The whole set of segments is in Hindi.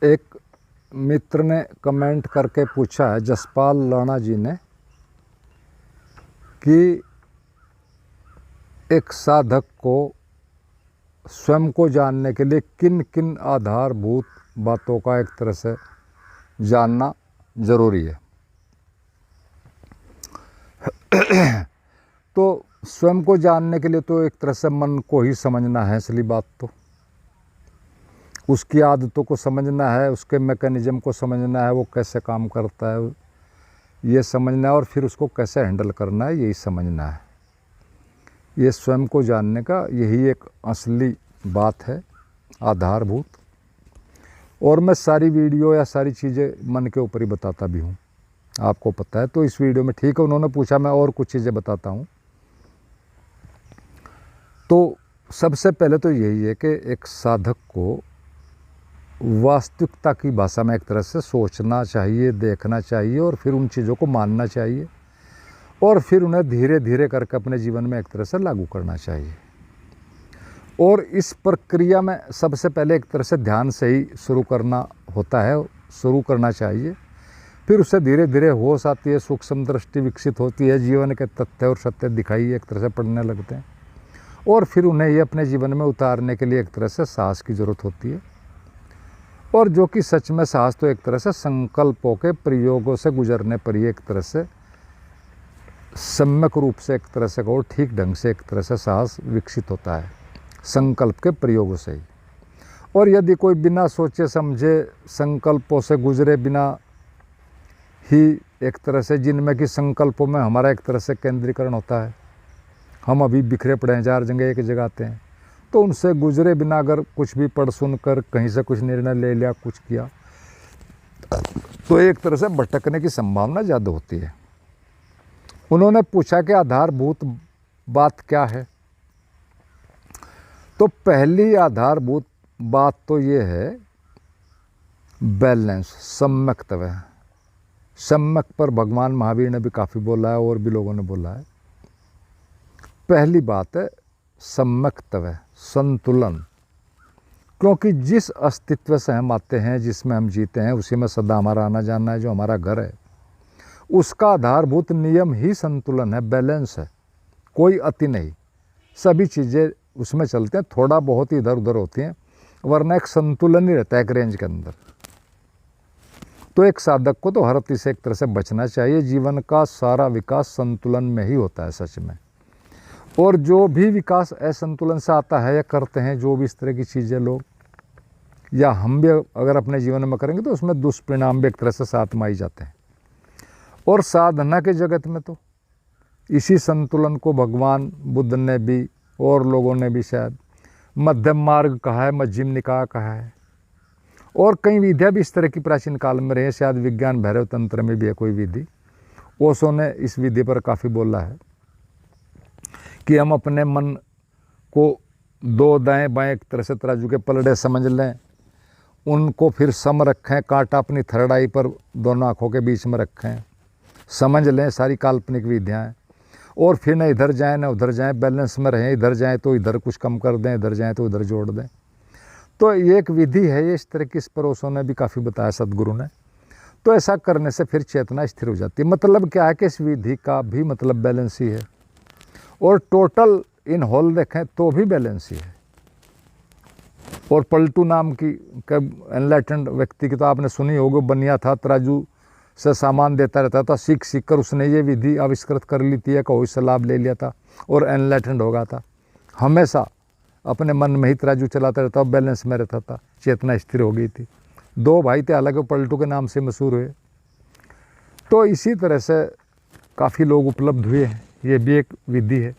एक मित्र ने कमेंट करके पूछा है, जसपाल लाना जी ने, कि एक साधक को स्वयं को जानने के लिए किन किन आधारभूत बातों का एक तरह से जानना जरूरी है। तो स्वयं को जानने के लिए तो एक तरह से मन को ही समझना है। असली बात तो उसकी आदतों को समझना है, उसके मैकेनिज्म को समझना है, वो कैसे काम करता है ये समझना है, और फिर उसको कैसे हैंडल करना है यही समझना है। ये स्वयं को जानने का यही एक असली बात है, आधारभूत। और मैं सारी वीडियो या सारी चीज़ें मन के ऊपर ही बताता भी हूँ, आपको पता है। तो इस वीडियो में ठीक है, उन्होंने पूछा, मैं और कुछ चीज़ें बताता हूँ। तो सबसे पहले तो यही है कि एक साधक को वास्तविकता की भाषा में एक तरह से सोचना चाहिए, देखना चाहिए, और फिर उन चीज़ों को मानना चाहिए, और फिर उन्हें धीरे धीरे करके अपने जीवन में एक तरह से लागू करना चाहिए। और इस प्रक्रिया में सबसे पहले एक तरह से ध्यान से ही शुरू करना होता है, शुरू करना चाहिए। फिर उससे धीरे धीरे होश आती है, सूक्ष्म दृष्टि विकसित होती है, जीवन के तथ्य और सत्य दिखाई एक तरह से पड़ने लगते हैं, और फिर उन्हें ये अपने जीवन में उतारने के लिए एक तरह से साहस की ज़रूरत होती है। और जो कि सच में साहस तो एक तरह से संकल्पों के प्रयोगों से गुजरने पर ही एक तरह से सम्यक रूप से एक तरह से कहो ठीक ढंग से एक तरह से साहस विकसित होता है, संकल्प के प्रयोगों से ही। और यदि कोई बिना सोचे समझे संकल्पों से गुजरे बिना ही एक तरह से, जिनमें कि संकल्पों में हमारा एक तरह से केंद्रीकरण होता है, हम अभी बिखरे पड़े हैं, 4 जगह एक जगह आते हैं, तो उनसे गुजरे बिना अगर कुछ भी पढ़ सुन कर कहीं से कुछ निर्णय ले लिया, कुछ किया, तो एक तरह से भटकने की संभावना ज़्यादा होती है। उन्होंने पूछा कि आधारभूत बात क्या है। तो पहली आधारभूत बात तो ये है बैलेंस, सम्यक्तव। सम्यक पर भगवान महावीर ने भी काफ़ी बोला है और भी लोगों ने बोला है। पहली बात है सम्यक्तव, संतुलन। क्योंकि जिस अस्तित्व से हम आते हैं, जिसमें हम जीते हैं, उसी में सदा हमारा आना जाना है, जो हमारा घर है, उसका आधारभूत नियम ही संतुलन है, बैलेंस है, कोई अति नहीं। सभी चीज़ें उसमें चलते हैं, थोड़ा बहुत ही इधर उधर होती हैं, वरना एक संतुलन ही रहता है एक रेंज के अंदर। तो एक साधक को तो हर अति से एक तरह से बचना चाहिए। जीवन का सारा विकास संतुलन में ही होता है सच में। और जो भी विकास असंतुलन से आता है या करते हैं, जो भी इस तरह की चीज़ें लोग या हम भी अगर अपने जीवन में करेंगे, तो उसमें दुष्परिणाम भी एक तरह से साथ में आई जाते हैं। और साधना के जगत में तो इसी संतुलन को भगवान बुद्ध ने भी और लोगों ने भी शायद मध्यम मार्ग कहा है, मध्यम निकाय कहा है, और कई विधियाँ भी इस तरह की प्राचीन काल में रही है। शायद विज्ञान भैरव तंत्र में भी है कोई विधि। ओशो ने इस विधि पर काफ़ी बोला है कि हम अपने मन को 2 दाएं बाएं एक तरह से तराजू के पलड़े समझ लें, उनको फिर सम रखें, कांटा अपनी थर्डाई पर दोनों आँखों के बीच में रखें, समझ लें, सारी काल्पनिक विधियाँ हैं। और फिर न इधर जाएं न उधर जाएं, बैलेंस में रहें, इधर जाएं तो इधर कुछ कम कर दें, इधर जाएं तो इधर जोड़ दें। तो ये एक विधि है, ये इस तरह की, इस पर ओशो ने भी काफ़ी बताया, सदगुरु ने। तो ऐसा करने से फिर चेतना स्थिर हो जाती है। मतलब क्या है कि इस विधि का भी मतलब बैलेंस ही है, और टोटल इन होल देखें तो भी बैलेंस ही है। और पलटू नाम की एनलाइटेंड व्यक्ति की तो आपने सुनी होगी, बनिया था, तराजू से सामान देता रहता था, सीख सीख कर उसने ये विधि आविष्कृत कर ली थी, कोई से लाभ ले लिया था और एनलाइटेंड हो गया था। हमेशा अपने मन में ही तराजू चलाता रहता, बैलेंस में रहता था, चेतना स्थिर हो गई थी। 2 भाई थे, हालांकि पलटू के नाम से मशहूर हुए। तो इसी तरह से काफ़ी लोग उपलब्ध हुए हैं, ये भी एक विधि है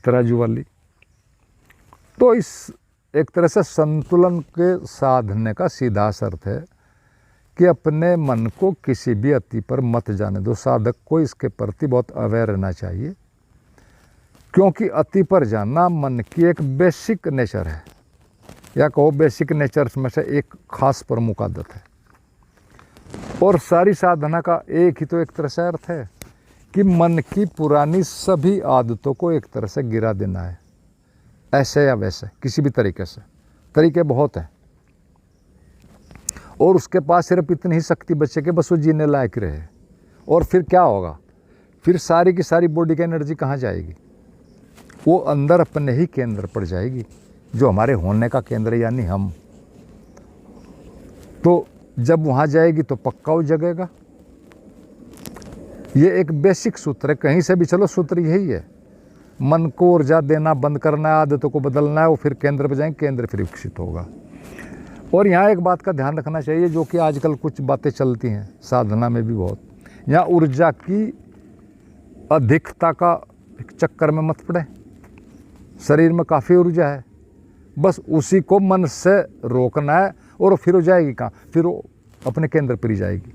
तराजू वाली। तो इस एक तरह से संतुलन के साधने का सीधा अर्थ है कि अपने मन को किसी भी अति पर मत जाने दो। साधक को इसके प्रति बहुत अवेयर रहना चाहिए, क्योंकि अति पर जाना मन की एक बेसिक नेचर है, या कहो बेसिक नेचर में से एक खास प्रमुख आदत है। और सारी साधना का एक ही तो एक तरह से अर्थ है कि मन की पुरानी सभी आदतों को एक तरह से गिरा देना है, ऐसे या वैसे, किसी भी तरीके से। तरीके बहुत हैं, और उसके पास सिर्फ इतनी ही शक्ति बचे कि बस वो जीने लायक रहे। और फिर क्या होगा, फिर सारी की सारी बॉडी की एनर्जी कहाँ जाएगी, वो अंदर अपने ही केंद्र पर जाएगी, जो हमारे होने का केंद्र यानी हम। तो जब वहाँ जाएगी तो पक्का वो जगेगा। ये एक बेसिक सूत्र है, कहीं से भी चलो सूत्र यही है। मन को ऊर्जा देना बंद करना है, आदतों को बदलना है, वो फिर केंद्र पर जाएंगे, केंद्र फिर विकसित होगा। और यहाँ एक बात का ध्यान रखना चाहिए, जो कि आजकल कुछ बातें चलती हैं साधना में भी बहुत, यहाँ ऊर्जा की अधिकता का चक्कर में मत पड़े। शरीर में काफ़ी ऊर्जा है, बस उसी को मन से रोकना है, और फिर हो जाएगी कहाँ, फिर वो अपने केंद्र पर ही जाएगी।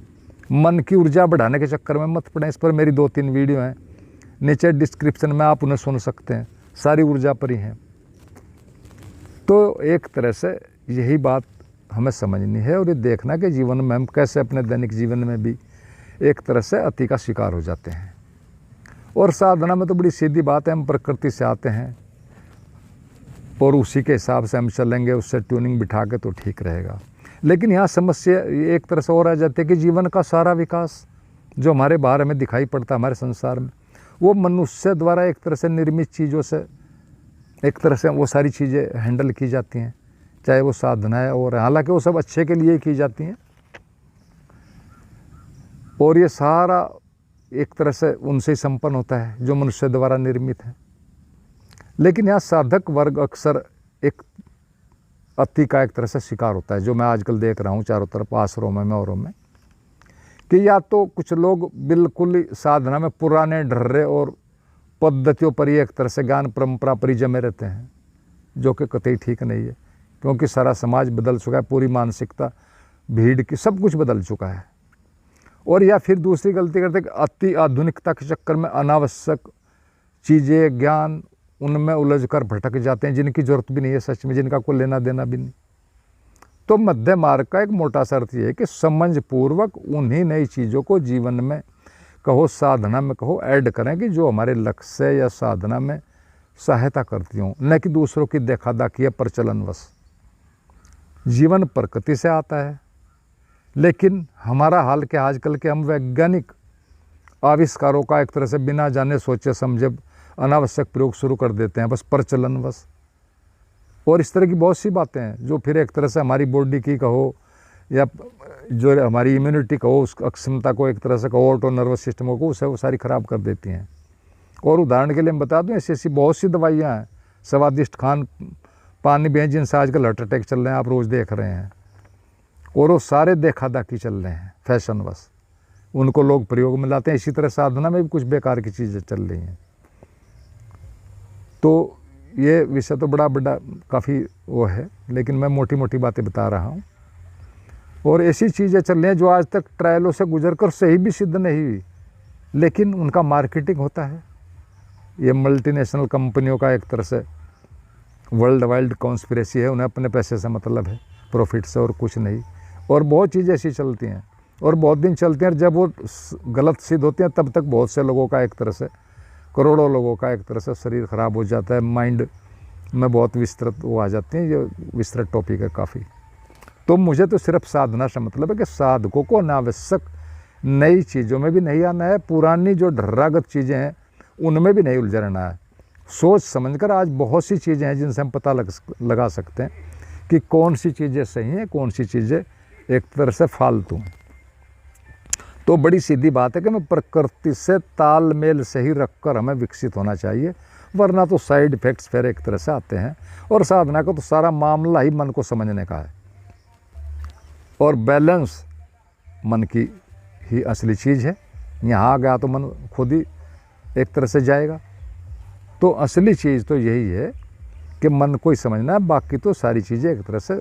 मन की ऊर्जा बढ़ाने के चक्कर में मत पड़े। इस पर मेरी 2-3 वीडियो हैं, नीचे डिस्क्रिप्शन में आप उन्हें सुन सकते हैं, सारी ऊर्जा पर ही हैं। तो एक तरह से यही बात हमें समझनी है, और ये देखना कि जीवन में हम कैसे अपने दैनिक जीवन में भी एक तरह से अति का शिकार हो जाते हैं। और साधना में तो बड़ी सीधी बात है, हम प्रकृति से आते हैं और उसी के हिसाब से हम चलेंगे, उससे ट्यूनिंग बिठा के तो ठीक रहेगा। लेकिन यहाँ समस्या एक तरह से और आ जाती है कि जीवन का सारा विकास जो हमारे बाहर में दिखाई पड़ता है हमारे संसार में, वो मनुष्य द्वारा एक तरह से निर्मित चीज़ों से एक तरह से वो सारी चीज़ें हैंडल की जाती हैं, चाहे वो साधना है, और हालांकि वो सब अच्छे के लिए ही की जाती हैं। और ये सारा एक तरह से उनसे ही संपन्न होता है जो मनुष्य द्वारा निर्मित है। लेकिन यहाँ साधक वर्ग अक्सर एक अति का एक तरह से शिकार होता है, जो मैं आजकल देख रहा हूँ चारों तरफ आश्रमों में औरों में, कि या तो कुछ लोग बिल्कुल ही साधना में पुराने ढर्रे और पद्धतियों पर ही एक तरह से ज्ञान परंपरा पर ही जमे रहते हैं, जो कि कतई ठीक नहीं है, क्योंकि सारा समाज बदल चुका है, पूरी मानसिकता भीड़ की सब कुछ बदल चुका है। और या फिर दूसरी गलती करते कि अति आधुनिकता के चक्कर में अनावश्यक चीज़ें ज्ञान उनमें उलझ कर भटक जाते हैं, जिनकी ज़रूरत भी नहीं है सच में, जिनका कोई लेना देना भी नहीं। तो मध्य मार्ग का एक मोटा सा अर्थ ये है कि समझपूर्वक उन्हीं नई चीज़ों को जीवन में कहो, साधना में कहो, ऐड करें कि जो हमारे लक्ष्य या साधना में सहायता करती हों, न कि दूसरों की देखा दाखी या प्रचलनवश। जीवन प्रकृति से आता है, लेकिन हमारा हाल क्या, आजकल के हम वैज्ञानिक आविष्कारों का एक तरह से बिना जाने सोचे समझे अनावश्यक प्रयोग शुरू कर देते हैं, बस प्रचलनवश। और इस तरह की बहुत सी बातें हैं जो फिर एक तरह से हमारी बॉडी की कहो या जो हमारी इम्यूनिटी कहो, उस अक्षमता को एक तरह से कहो, ऑटो नर्वस सिस्टम को, उसे वो सारी ख़राब कर देती हैं। और उदाहरण के लिए मैं बता दूं, ऐसी ऐसी बहुत सी दवाइयाँ हैं, स्वादिष्ट खान पानी भी हैं, जिनसे आजकल हार्ट अटैक चल रहे हैं, आप रोज़ देख रहे हैं। और वो सारे देखा दाखी चल रहे हैं, फैशनवश, उनको लोग प्रयोग में लाते हैं। इसी तरह साधना में भी कुछ बेकार की चीज़ें चल रही हैं। तो ये विषय तो बड़ा काफ़ी वो है, लेकिन मैं मोटी मोटी बातें बता रहा हूँ। और ऐसी चीज़ें चल रही हैं जो आज तक ट्रायलों से गुजर कर सही भी सिद्ध नहीं हुई, लेकिन उनका मार्केटिंग होता है। ये मल्टीनेशनल कंपनियों का एक तरह से वर्ल्ड वाइड कॉन्स्पिरेसी है, उन्हें अपने पैसे से मतलब है, प्रॉफिट से और कुछ नहीं। और बहुत चीज़ें ऐसी चलती हैं और बहुत दिन चलती हैं, और जब वो गलत सिद्ध होती हैं तब तक बहुत से लोगों का एक तरह से, करोड़ों लोगों का एक तरह से शरीर ख़राब हो जाता है, माइंड में बहुत विस्तृत वो आ जाती हैं। ये विस्तृत टॉपिक है काफ़ी। तो मुझे तो सिर्फ साधना से मतलब है कि साधकों को अनावश्यक नई चीज़ों में भी नहीं आना है, पुरानी जो ढर्रागत चीज़ें हैं उनमें भी नहीं उलझना है। सोच समझकर आज बहुत सी चीज़ें हैं जिनसे हम पता लगा सकते हैं कि कौन सी चीज़ें सही हैं, कौन सी चीज़ें एक तरह से फालतू हैं। तो बड़ी सीधी बात है कि हमें प्रकृति से तालमेल सही रखकर हमें विकसित होना चाहिए, वरना तो साइड इफ़ेक्ट्स फिर एक तरह से आते हैं। और साधना का तो सारा मामला ही मन को समझने का है, और बैलेंस मन की ही असली चीज़ है। यहाँ आ गया तो मन खुद ही एक तरह से जाएगा। तो असली चीज़ तो यही है कि मन को ही समझना है, बाकी तो सारी चीज़ें एक तरह से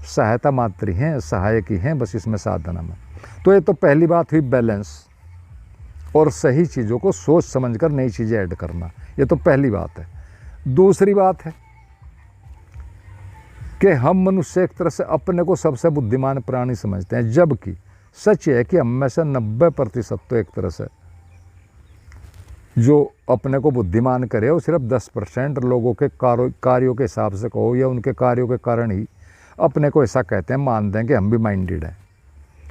सहायता मात्र ही हैं, सहायक ही हैं बस इसमें साधना में। तो ये तो पहली बात हुई बैलेंस, और सही चीज़ों को सोच समझकर नई चीज़ें ऐड करना, ये तो पहली बात है। दूसरी बात है कि हम मनुष्य एक तरह से अपने को सबसे बुद्धिमान प्राणी समझते हैं, जबकि सच है कि हम में से 90% तो एक तरह से जो अपने को बुद्धिमान करे वो सिर्फ 10% लोगों के कार्यों के हिसाब से कहो या उनके कार्यों के कारण ही अपने को ऐसा कहते हैं, मान दें कि हम भी माइंडेड हैं।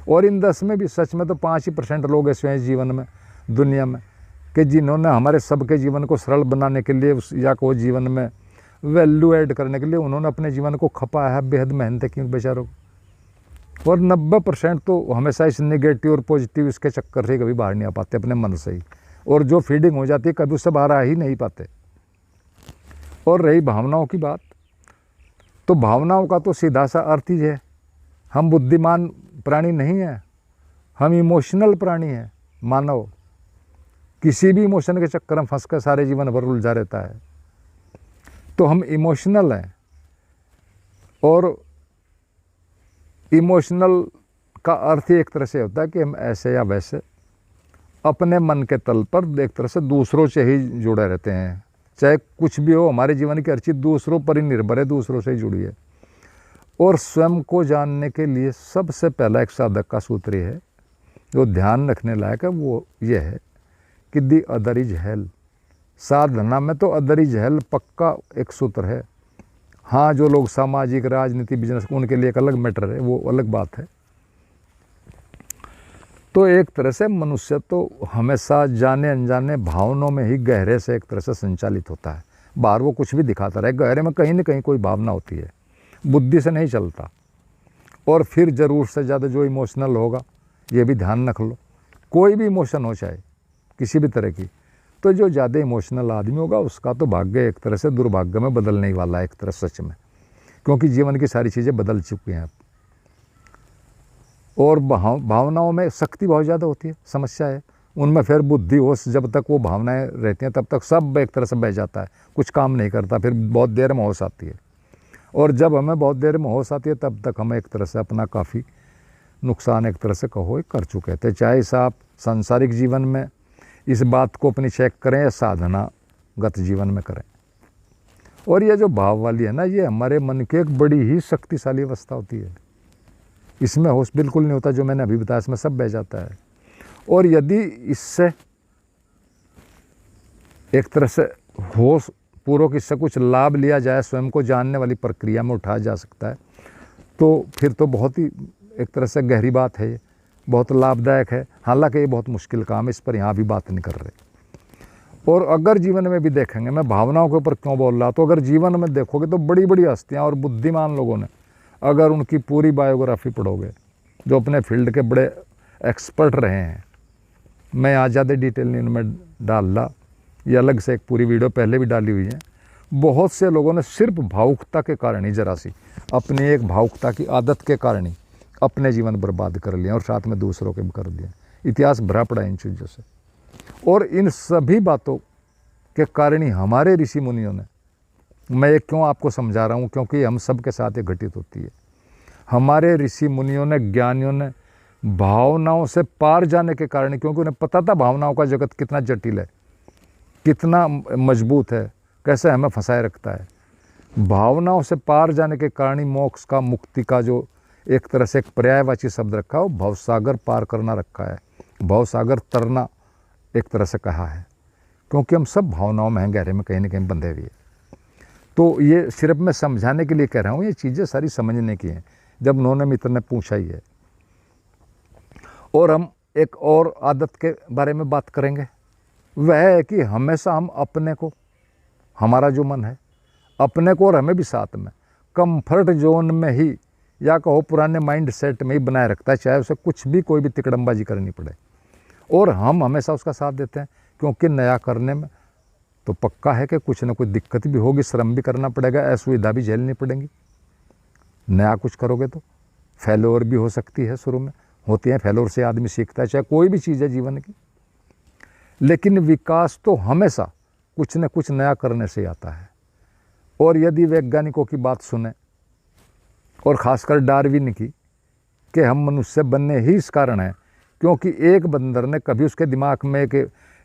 और इन 10 में भी सच में तो 5% लोग ऐसे हैं जीवन में, दुनिया में, कि जिन्होंने हमारे सबके जीवन को सरल बनाने के लिए या को जीवन में वैल्यू ऐड करने के लिए उन्होंने अपने जीवन को खपा है, बेहद मेहनत की बेचारों को। और 90% तो हमेशा इस नेगेटिव और पॉजिटिव इसके चक्कर से कभी बाहर नहीं आ पाते अपने मन से ही, और जो फीडिंग हो जाती है कभी उससे बाहर आ ही नहीं पाते। और रही भावनाओं की बात, तो भावनाओं का तो सीधा सा अर्थ ही है, हम बुद्धिमान प्राणी नहीं हैं, हम इमोशनल प्राणी हैं। मानव किसी भी इमोशन के चक्कर में फंस कर सारे जीवन भर उलझा रहता है। तो हम इमोशनल हैं, और इमोशनल का अर्थ ही एक तरह से होता है कि हम ऐसे या वैसे अपने मन के तल पर एक तरह से दूसरों से ही जुड़े रहते हैं। चाहे कुछ भी हो, हमारे जीवन की हर चीज़ दूसरों पर ही निर्भर है, दूसरों से ही जुड़ी है। और स्वयं को जानने के लिए सबसे पहला एक साधक का सूत्र ये है, जो ध्यान रखने लायक है, वो ये है कि दी अदर इज हेल। साधना में तो अदर इज हेल पक्का एक सूत्र है। हाँ, जो लोग सामाजिक, राजनीति, बिजनेस, उनके लिए एक अलग मैटर है, वो अलग बात है। तो एक तरह से मनुष्य तो हमेशा जाने अनजाने भावनाओं में ही गहरे से एक तरह से संचालित होता है। बाहर वो कुछ भी दिखाता रहे, गहरे में कहीं न कहीं कोई भावना होती है, बुद्धि से नहीं चलता। और फिर ज़रूर से ज़्यादा जो इमोशनल होगा, ये भी ध्यान रख लो, कोई भी इमोशन हो चाहे किसी भी तरह की, तो जो ज़्यादा इमोशनल आदमी होगा उसका तो भाग्य एक तरह से दुर्भाग्य में बदलने ही वाला है, एक तरह सच में, क्योंकि जीवन की सारी चीज़ें बदल चुकी हैं अब। और भावनाओं में शक्ति बहुत ज़्यादा होती है, समस्या है उनमें फिर बुद्धि होश, जब तक वो भावनाएं रहती हैं तब तक सब एक तरह से बह जाता है, कुछ काम नहीं करता, फिर बहुत देर में होश आती है। और जब हमें बहुत देर में होश आती है तब तक हमें एक तरह से अपना काफ़ी नुकसान एक तरह से कहो कर चुके थे। चाहे इस आप सांसारिक जीवन में इस बात को अपनी चेक करें या साधनागत जीवन में करें। और ये जो भाव वाली है ना, ये हमारे मन की एक बड़ी ही शक्तिशाली अवस्था होती है। इसमें होश बिल्कुल नहीं होता, जो मैंने अभी बताया, इसमें सब बह जाता है। और यदि इससे एक तरह से होश पूर्वक इससे कुछ लाभ लिया जाए, स्वयं को जानने वाली प्रक्रिया में उठाया जा सकता है, तो फिर तो बहुत ही एक तरह से गहरी बात है, ये बहुत लाभदायक है। हालांकि ये बहुत मुश्किल काम है, इस पर यहाँ भी बात नहीं कर रहे। और अगर जीवन में भी देखेंगे, मैं भावनाओं के ऊपर क्यों बोल रहा, तो अगर जीवन में देखोगे तो बड़ी बड़ी हस्तियाँ और बुद्धिमान लोगों ने, अगर उनकी पूरी बायोग्राफी पढ़ोगे, जो अपने फील्ड के बड़े एक्सपर्ट रहे हैं, मैं आज ज़्यादा डिटेल नहीं उनमें डाल रहा, ये अलग से एक पूरी वीडियो पहले भी डाली हुई है। बहुत से लोगों ने सिर्फ भावुकता के कारण ही, जरा सी अपनी एक भावुकता की आदत के कारण ही अपने जीवन बर्बाद कर लिया, और साथ में दूसरों के भी कर दिया। इतिहास भरा पड़ा इन चीज़ों से। और इन सभी बातों के कारण ही हमारे ऋषि मुनियों ने, मैं ये क्यों आपको समझा रहा हूँ, क्योंकि हम सब के साथ ये घटित होती है। हमारे ऋषि मुनियों ने, ज्ञानियों ने भावनाओं से पार जाने के कारण, क्योंकि उन्हें पता था भावनाओं का जगत कितना जटिल है, कितना मजबूत है, कैसे हमें फंसाए रखता है। भावनाओं से पार जाने के कारण ही मोक्ष का, मुक्ति का जो एक तरह से एक पर्यायवाची शब्द रखा है, वो भवसागर पार करना रखा है, भवसागर तरना एक तरह से कहा है, क्योंकि हम सब भावनाओं में हैं, गहरे में कहीं ना कहीं बंधे हुए। तो ये सिर्फ मैं समझाने के लिए कह रहा हूँ, ये चीज़ें सारी समझने की हैं, जब उन्होंने मित्र ने पूछा ही है। और हम एक और आदत के बारे में बात करेंगे, वह है कि हमेशा हम अपने को, हमारा जो मन है, अपने को और हमें भी साथ में कंफर्ट जोन में ही, या कहो पुराने माइंड सेट में ही बनाए रखता है, चाहे उसे कुछ भी, कोई भी तिकड़मबाजी करनी पड़े। और हम हमेशा उसका साथ देते हैं, क्योंकि नया करने में तो पक्का है कि कुछ ना कुछ दिक्कत भी होगी, श्रम भी करना पड़ेगा, असुविधा भी झेलनी पड़ेंगी। नया कुछ करोगे तो फेलोर भी हो सकती है, शुरू में होती है, फेलोर से आदमी सीखता है, चाहे कोई भी चीज़ है जीवन की। लेकिन विकास तो हमेशा कुछ न कुछ नया करने से आता है। और यदि वैज्ञानिकों की बात सुने, और ख़ासकर डार्विन की, कि हम मनुष्य बनने ही इस कारण है क्योंकि एक बंदर ने कभी, उसके दिमाग में एक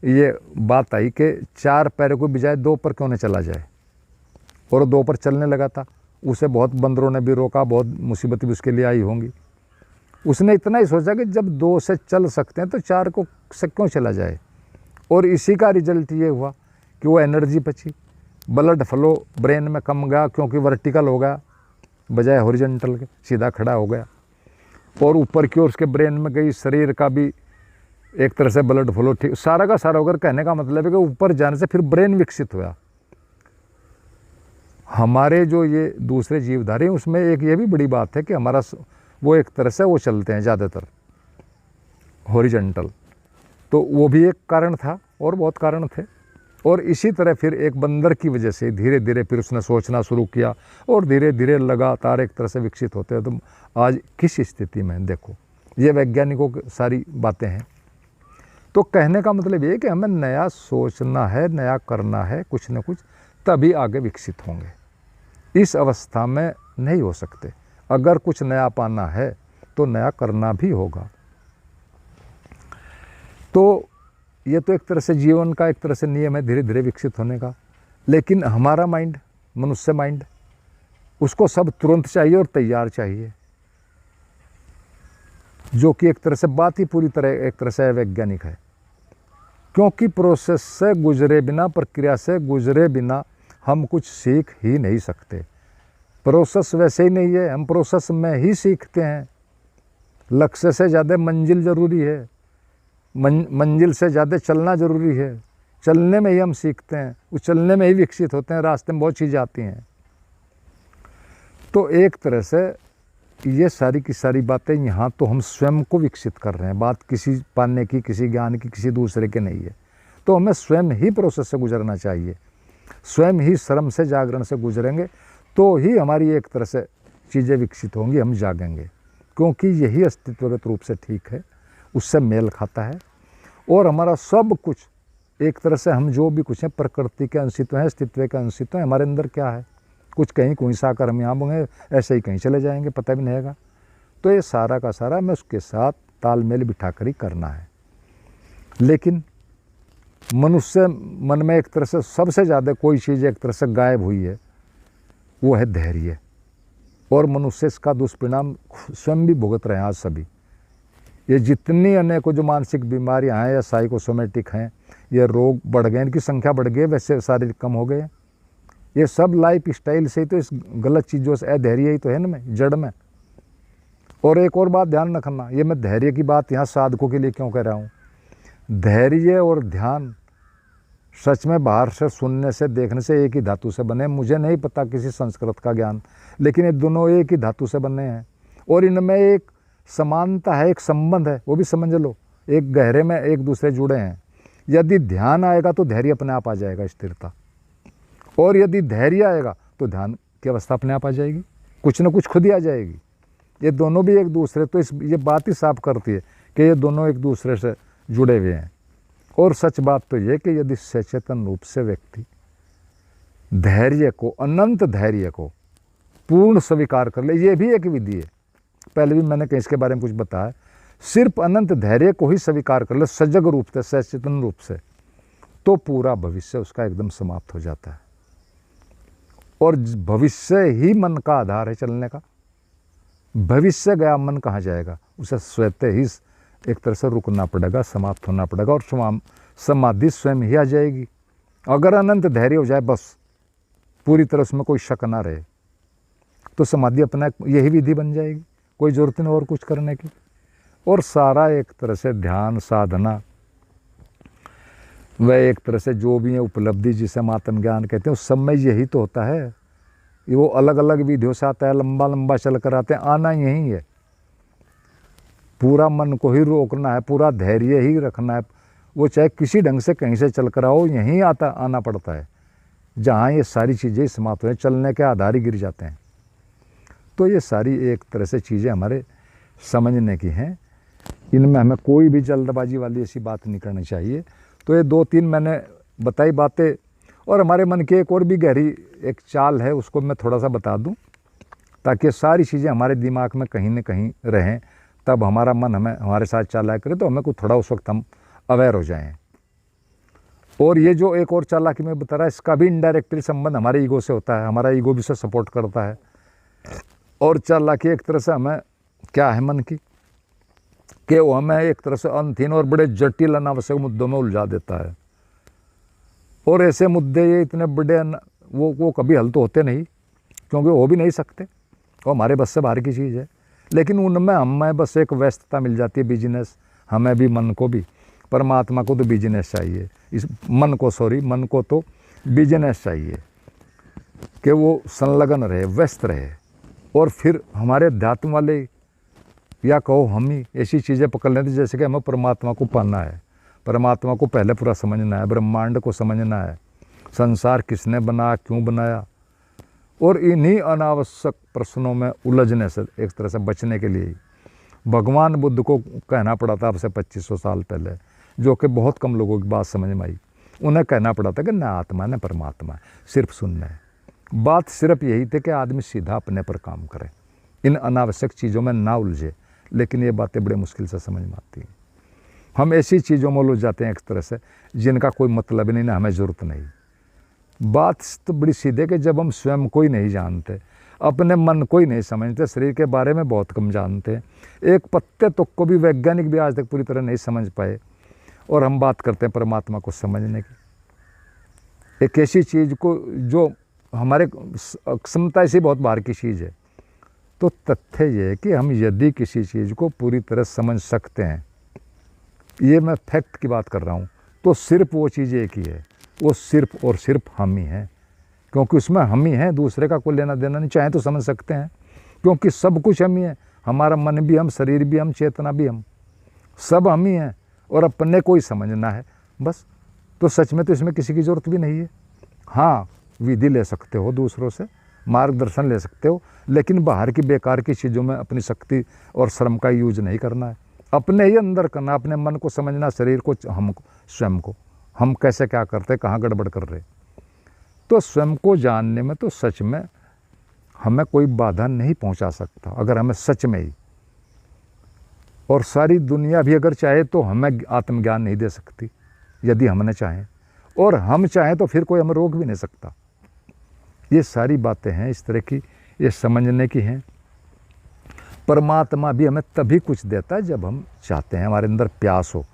ये बात आई कि 4 पैरों को बजाय 2 पर क्यों न चला जाए, और 2 पर चलने लगा था। उसे बहुत बंदरों ने भी रोका, बहुत मुसीबत भी उसके लिए आई होंगी। उसने इतना ही सोचा कि जब 2 से चल सकते हैं तो 4 को से क्यों चला जाए। और इसी का रिजल्ट ये हुआ कि वो एनर्जी बची, ब्लड फ्लो ब्रेन में कम गया, क्योंकि वर्टिकल हो गया बजाय हॉरिजॉन्टल के, सीधा खड़ा हो गया। और ऊपर की ओर उसके ब्रेन में गई, शरीर का भी एक तरह से ब्लड फ्लो ठीक, सारा का सारा होकर कहने का मतलब है कि ऊपर जाने से फिर ब्रेन विकसित हुआ। हमारे जो ये दूसरे जीवधारी उसमें एक ये भी बड़ी बात है कि हमारा वो एक तरह से वो चलते हैं ज़्यादातर हॉरिजॉन्टल, तो वो भी एक कारण था और बहुत कारण थे। और इसी तरह फिर एक बंदर की वजह से धीरे धीरे फिर उसने सोचना शुरू किया और धीरे धीरे लगातार एक तरह से विकसित होते हैं। तो आज किस स्थिति में देखो, ये वैज्ञानिकों की सारी बातें हैं। तो कहने का मतलब ये कि हमें नया सोचना है, नया करना है, कुछ न कुछ, तभी आगे विकसित होंगे। इस अवस्था में नहीं हो सकते। अगर कुछ नया पाना है तो नया करना भी होगा। तो ये तो एक तरह से जीवन का एक तरह से नियम है धीरे धीरे विकसित होने का। लेकिन हमारा माइंड, मनुष्य माइंड, उसको सब तुरंत चाहिए और तैयार चाहिए, जो कि एक तरह से बात ही पूरी तरह एक तरह से वैज्ञानिक है। क्योंकि प्रोसेस से गुजरे बिना, प्रक्रिया से गुजरे बिना हम कुछ सीख ही नहीं सकते। प्रोसेस वैसे ही नहीं है, हम प्रोसेस में ही सीखते हैं। लक्ष्य से ज़्यादा मंजिल ज़रूरी है, मंजिल से ज़्यादा चलना ज़रूरी है। चलने में ही हम सीखते हैं, उस चलने में ही विकसित होते हैं। रास्ते में बहुत चीज़ें आती हैं। तो एक तरह से ये सारी की सारी बातें यहाँ तो हम स्वयं को विकसित कर रहे हैं। बात किसी पाने की, किसी ज्ञान की, किसी दूसरे के नहीं है। तो हमें स्वयं ही प्रोसेस से गुजरना चाहिए। स्वयं ही श्रम से, जागरण से गुजरेंगे तो ही हमारी एक तरह से चीज़ें विकसित होंगी, हम जागेंगे। क्योंकि यही अस्तित्वगत रूप से ठीक है, उससे मेल खाता है। और हमारा सब कुछ एक तरह से, हम जो भी कुछ हैं प्रकृति के अंशित्व हैं, अस्तित्व के अंशित्व हैं। हमारे अंदर क्या है, कुछ कहीं कोई सा आकर हम यहाँ होंगे, ऐसे ही कहीं चले जाएंगे, पता भी नहीं होगा। तो ये सारा का सारा हमें उसके साथ तालमेल बिठा कर ही करना है। लेकिन मनुष्य मन में एक तरह से सबसे ज़्यादा कोई चीज़ एक तरह से गायब हुई है, वो है धैर्य। और मनुष्य इसका दुष्परिणाम स्वयं भी भुगत रहे हैं आज सभी। ये जितनी अनेकों जो मानसिक बीमारियां हैं या साइकोसोमेटिक हैं, ये रोग बढ़ गए, इनकी संख्या बढ़ गई, वैसे शारीरिक कम हो गए। ये सब लाइफ स्टाइल से ही तो, इस गलत चीज़ों से, अधैर्य ही तो है इनमें, जड़ में। और एक और बात ध्यान रखना, ये मैं धैर्य की बात यहाँ साधकों के लिए क्यों कह रहा हूँ। धैर्य और ध्यान सच में बाहर से सुनने से, देखने से एक ही धातु से बने। मुझे नहीं पता किसी संस्कृत का ज्ञान, लेकिन ये दोनों एक ही धातु से बने हैं। और इनमें एक समानता है, एक संबंध है, वो भी समझ लो। एक गहरे में एक दूसरे जुड़े हैं। यदि ध्यान आएगा तो धैर्य अपने आप आ जाएगा, स्थिरता। और यदि धैर्य आएगा तो ध्यान की अवस्था अपने आप आ जाएगी, कुछ न कुछ खुद ही आ जाएगी। ये दोनों भी एक दूसरे, तो ये बात ही साफ करती है कि ये दोनों एक दूसरे से जुड़े हुए हैं। और सच बात तो ये कि यदि सचेतन रूप से व्यक्ति धैर्य को, अनंत धैर्य को पूर्ण स्वीकार कर ले, ये भी एक विधि है। पहले भी मैंने कहीं इसके बारे में कुछ बताया। सिर्फ अनंत धैर्य को ही स्वीकार कर ले सजग रूप से, सचेतन रूप से, तो पूरा भविष्य उसका एकदम समाप्त हो जाता है। और भविष्य ही मन का आधार है चलने का। भविष्य गया, मन कहाँ जाएगा, उसे स्वतः ही एक तरह से रुकना पड़ेगा, समाप्त होना पड़ेगा, और समाधि स्वयं ही आ जाएगी। अगर अनंत धैर्य हो जाए, बस पूरी तरह उसमें कोई शक ना रहे, तो समाधि अपना यही विधि बन जाएगी, कोई ज़रूरत नहीं और कुछ करने की। और सारा एक तरह से ध्यान साधना, वह एक तरह से जो भी है उपलब्धि, जिसे हम आत्मज्ञान कहते हैं, उस सब में यही तो होता है। वो अलग अलग विधियों से आता है, लंबा लंबा चल कर आते हैं, आना यही है। पूरा मन को ही रोकना है, पूरा धैर्य ही रखना है। वो चाहे किसी ढंग से कहीं से चल कर आओ, यहीं आना पड़ता है, जहाँ ये सारी चीज़ें समाप्त हो, चलने के आधार ही गिर जाते हैं। तो ये सारी एक तरह से चीज़ें हमारे समझने की हैं। इनमें हमें कोई भी जल्दबाजी वाली ऐसी बात नहीं करनी चाहिए। तो ये 2-3 मैंने बताई बातें, और हमारे मन की एक और भी गहरी एक चाल है, उसको मैं थोड़ा सा बता दूं, ताकि सारी चीज़ें हमारे दिमाग में कहीं न कहीं रहें। तब हमारा मन हमारे साथ चालाकी करे, तो हमें कुछ थोड़ा उस वक्त हम अवेयर हो जाएं। और ये जो एक और चालाकी मैं बता रहा, इसका भी इनडायरेक्टली संबंध हमारे ईगो से होता है। हमारा ईगो भी उसे सपोर्ट करता है। और चालाकी एक तरह से हमें क्या है मन की, कि वो हमें एक तरह से अनथीन और बड़े जटिल अनावश्यक मुद्दों में उलझा देता है। और ऐसे मुद्दे ये इतने बड़े वो कभी हल तो होते नहीं, क्योंकि हो भी नहीं सकते, वो हमारे बस से बाहर की चीज़ है। लेकिन उनमें हमें बस एक व्यस्तता मिल जाती है, बिजनेस। हमें भी, मन को भी, परमात्मा को तो बिजनेस चाहिए, इस मन को तो बिजनेस चाहिए कि वो संलग्न रहे, व्यस्त रहे। और फिर हमारे अध्यात्म वाले, या कहो हम ही, ऐसी चीज़ें पकड़ लेते जैसे कि हमें परमात्मा को पाना है, परमात्मा को पहले पूरा समझना है, ब्रह्मांड को समझना है, संसार किसने बनाया, क्यों बनाया। और इन्हीं अनावश्यक प्रश्नों में उलझने से, एक तरह से बचने के लिए भगवान बुद्ध को कहना पड़ा था अब से 2500 साल पहले, जो कि बहुत कम लोगों की बात समझ में आई। उन्हें कहना पड़ा था कि न आत्मा न परमात्मा, सिर्फ सुनना है। बात सिर्फ यही थी कि आदमी सीधा अपने पर काम करे, इन अनावश्यक चीज़ों में ना उलझे। लेकिन ये बातें बड़े मुश्किल से समझ में आती हैं। हम ऐसी चीज़ों में उलझ जाते हैं एक तरह से जिनका कोई मतलब नहीं, ना हमें ज़रूरत नहीं। बात तो बड़ी सीधे कि जब हम स्वयं को ही नहीं जानते, अपने मन को ही नहीं समझते, शरीर के बारे में बहुत कम जानते हैं, एक पत्ते तुक को भी वैज्ञानिक भी आज तक पूरी तरह नहीं समझ पाए, और हम बात करते हैं परमात्मा को समझने की। एक ऐसी चीज़ को जो हमारे क्षमता से बहुत बाहर की चीज़ है। तो तथ्य ये है कि हम यदि किसी चीज़ को पूरी तरह समझ सकते हैं, ये मैं फैक्ट की बात कर रहा हूँ, तो सिर्फ वो चीज़ एक ही है, वो सिर्फ और सिर्फ हम ही हैं। क्योंकि उसमें हम ही हैं, दूसरे का कोई लेना देना नहीं। चाहे तो समझ सकते हैं, क्योंकि सब कुछ हम ही है, हमारा मन भी हम, शरीर भी हम, चेतना भी हम, सब हम ही हैं। और अपने को ही समझना है बस। तो सच में तो इसमें किसी की ज़रूरत भी नहीं है। हाँ, विधि ले सकते हो, दूसरों से मार्गदर्शन ले सकते हो, लेकिन बाहर की बेकार की चीज़ों में अपनी शक्ति और श्रम का यूज नहीं करना है। अपने ही अंदर करना, अपने मन को समझना, शरीर को, हमको, स्वयं को, हम कैसे क्या करते हैं, कहाँ गड़बड़ कर रहे। तो स्वयं को जानने में तो सच में हमें कोई बाधा नहीं पहुंचा सकता, अगर हमें सच में ही। और सारी दुनिया भी अगर चाहे तो हमें आत्मज्ञान नहीं दे सकती, यदि हमने चाहें। और हम चाहें तो फिर कोई हमें रोक भी नहीं सकता। ये सारी बातें हैं इस तरह की, ये समझने की हैं। परमात्मा भी हमें तभी कुछ देता है जब हम चाहते हैं, हमारे अंदर प्यास हो,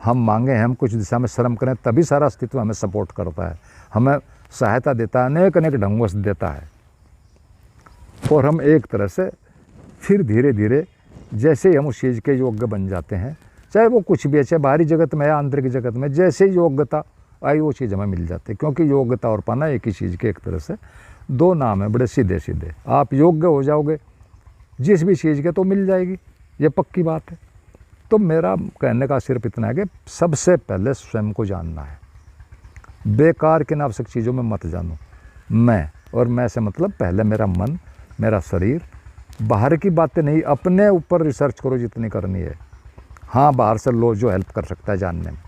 हम मांगे, हम कुछ दिशा में श्रम करें, तभी सारा अस्तित्व हमें सपोर्ट करता है, हमें सहायता देता है, अनेक अनेक ढंगों से देता है। और हम एक तरह से फिर धीरे धीरे जैसे ही हम उस चीज़ के योग्य बन जाते हैं, चाहे वो कुछ भी है, चाहे बाहरी जगत में या आंतरिक जगत में, जैसे योग्यता आई वो चीज़ हमें मिल जाती है। क्योंकि योग्यता और पाना एक ही चीज़ के एक तरह से दो नाम है, बड़े सीधे सीधे। आप योग्य हो जाओगे जिस भी चीज़ के तो मिल जाएगी, ये पक्की बात है। तो मेरा कहने का सिर्फ इतना है कि सबसे पहले स्वयं को जानना है, बेकार के अनावश्यक चीज़ों में मत जानो। मैं, और मैं से मतलब पहले मेरा मन, मेरा शरीर, बाहर की बातें नहीं, अपने ऊपर रिसर्च करो जितनी करनी है। हाँ, बाहर से लो जो हेल्प कर सकता है जानने में,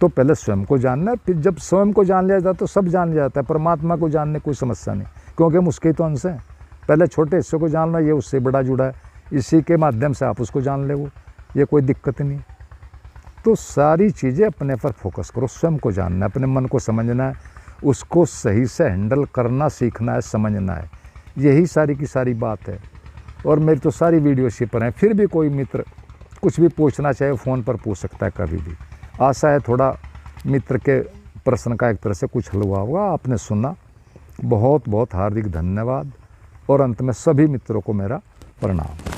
तो पहले स्वयं को जानना है। फिर जब स्वयं को जान लिया जाता है तो सब जान लिया जाता है। परमात्मा को जानने कोई समस्या नहीं, क्योंकि हम उसके ही तो अंश हैं। पहले छोटे हिस्से को जानना, ये उससे बड़ा जुड़ा है, इसी के माध्यम से आप उसको जान ले, वो ये कोई दिक्कत नहीं। तो सारी चीज़ें अपने पर फोकस करो, स्वयं को जानना है, अपने मन को समझना है, उसको सही से हैंडल करना सीखना है, समझना है। यही सारी की सारी बात है। और मेरी तो सारी वीडियो इसी पर हैं। फिर भी कोई मित्र कुछ भी पूछना चाहे फ़ोन पर पूछ सकता है कभी भी। आशा है थोड़ा मित्र के प्रश्न का एक तरह से कुछ हल हुआ होगा, आपने सुना। बहुत बहुत हार्दिक धन्यवाद। और अंत में सभी मित्रों को मेरा प्रणाम।